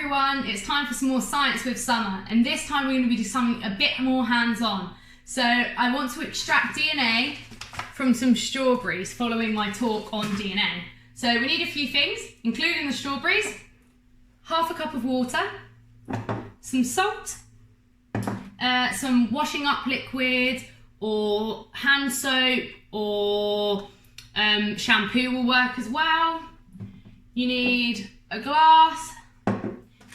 everyone, it's time for some more science with summer, and this time we're going to be doing something a bit more hands-on. So I want to extract DNA from some strawberries following my talk on DNA. So we need a few things, including the strawberries, half a cup of water, some salt, some washing up liquid or hand soap or shampoo will work as well. You need a glass,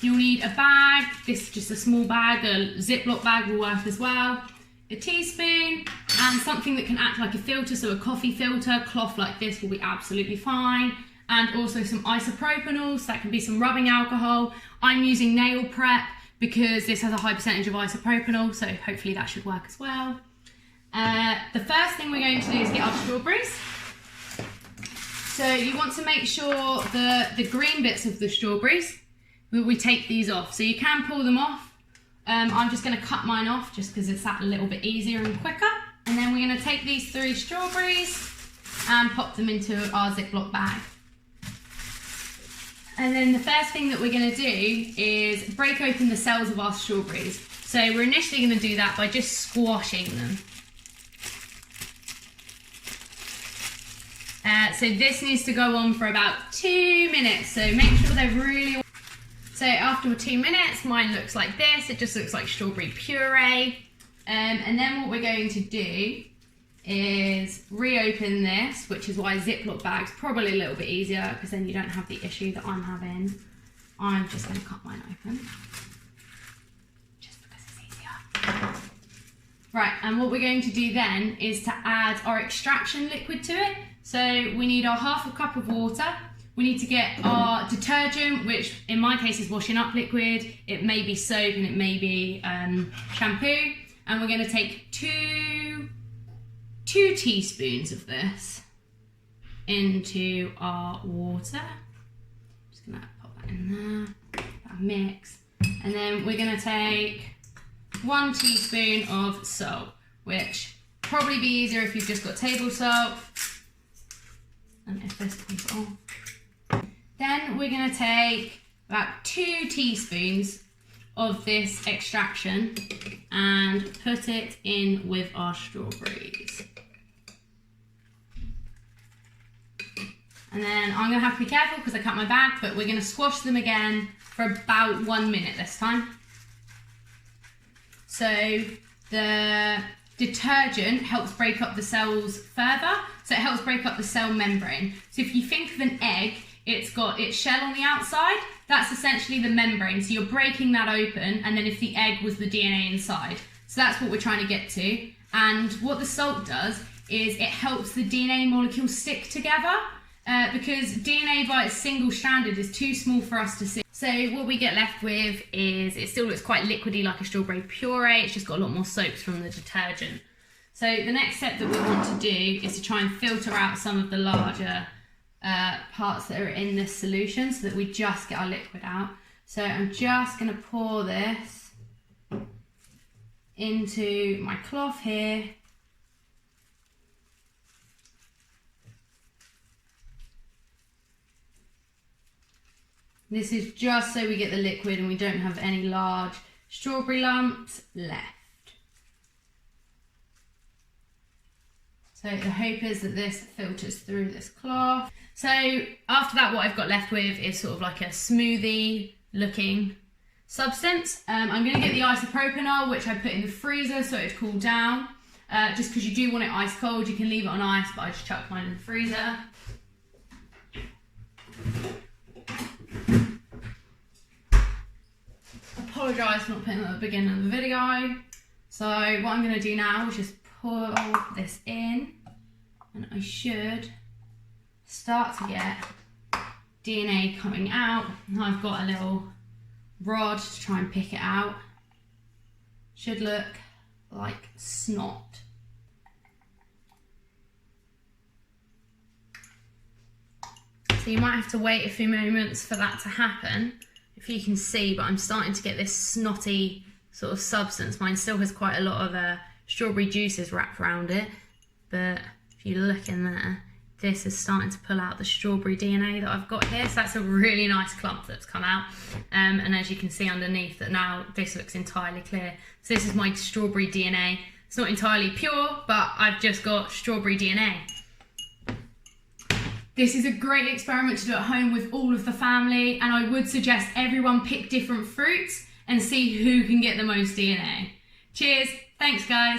you'll need a bag, this is just a small bag, a Ziploc bag will work as well, a teaspoon, and something that can act like a filter, so a coffee filter, cloth like this will be absolutely fine, and also some isopropyl, so that can be some rubbing alcohol. I'm using nail prep because this has a high percentage of isopropyl, so hopefully that should work as well. The first thing we're going to do is get our strawberries. So you want to make sure the green bits of the strawberries, we take these off. So you can pull them off. I'm just going to cut mine off just because it's that a little bit easier and quicker. And then we're going to take these 3 strawberries and pop them into our Ziploc bag. And then the first thing that we're going to do is break open the cells of our strawberries. So we're initially going to do that by just squashing them. So this needs to go on for about 2 minutes, so make sure they're really... So after 2 minutes, mine looks like this. It just looks like strawberry puree. And then what we're going to do is reopen this, which is why Ziploc bag's probably a little bit easier, because then you don't have the issue that I'm having. I'm just going to cut mine open, just because it's easier. Right, and what we're going to do then is to add our extraction liquid to it. So we need our half a cup of water. We need to get our detergent, which in my case is washing up liquid. It may be soap and it may be shampoo. And we're going to take two teaspoons of this into our water. Just going to pop that in there, that mix. And then we're going to take 1 teaspoon of salt, which probably be easier if you've just got table salt. And if this comes off. Then we're going to take about 2 teaspoons of this extraction and put it in with our strawberries. And then I'm going to have to be careful because I cut my bag, but we're going to squash them again for about 1 minute this time. So the detergent helps break up the cells further, so it helps break up the cell membrane. So if you think of an egg, it's got its shell on the outside, that's essentially the membrane. So you're breaking that open, and then if the egg was the DNA inside. So that's what we're trying to get to. And what the salt does is it helps the DNA molecules stick together because DNA by its single-stranded is too small for us to see. So what we get left with is, it still looks quite liquidy like a strawberry puree, it's just got a lot more soaps from the detergent. So the next step that we want to do is to try and filter out some of the larger parts that are in this solution so that we just get our liquid out. So I'm just going to pour this into my cloth here. This is just so we get the liquid and we don't have any large strawberry lumps left. So the hope is that this filters through this cloth. So after that, what I've got left with is sort of like a smoothie looking substance. I'm going to get the isopropyl, which I put in the freezer so it'd cool down. Just because you do want it ice cold, you can leave it on ice, but I just chucked mine in the freezer. Apologise for not putting that at the beginning of the video. So what I'm going to do now is just pour this in, and I should start to get DNA coming out. I've got a little rod to try and pick it out. Should look like snot. So you might have to wait a few moments for that to happen, if you can see, but I'm starting to get this snotty sort of substance. Mine still has quite a lot of strawberry juices wrapped around it, but if you look in there, this is starting to pull out the strawberry DNA that I've got here. So that's a really nice clump that's come out. And as you can see underneath that now, this looks entirely clear. So this is my strawberry DNA. It's not entirely pure, but I've just got strawberry DNA. This is a great experiment to do at home with all of the family, and I would suggest everyone pick different fruits and see who can get the most DNA. Cheers, thanks guys.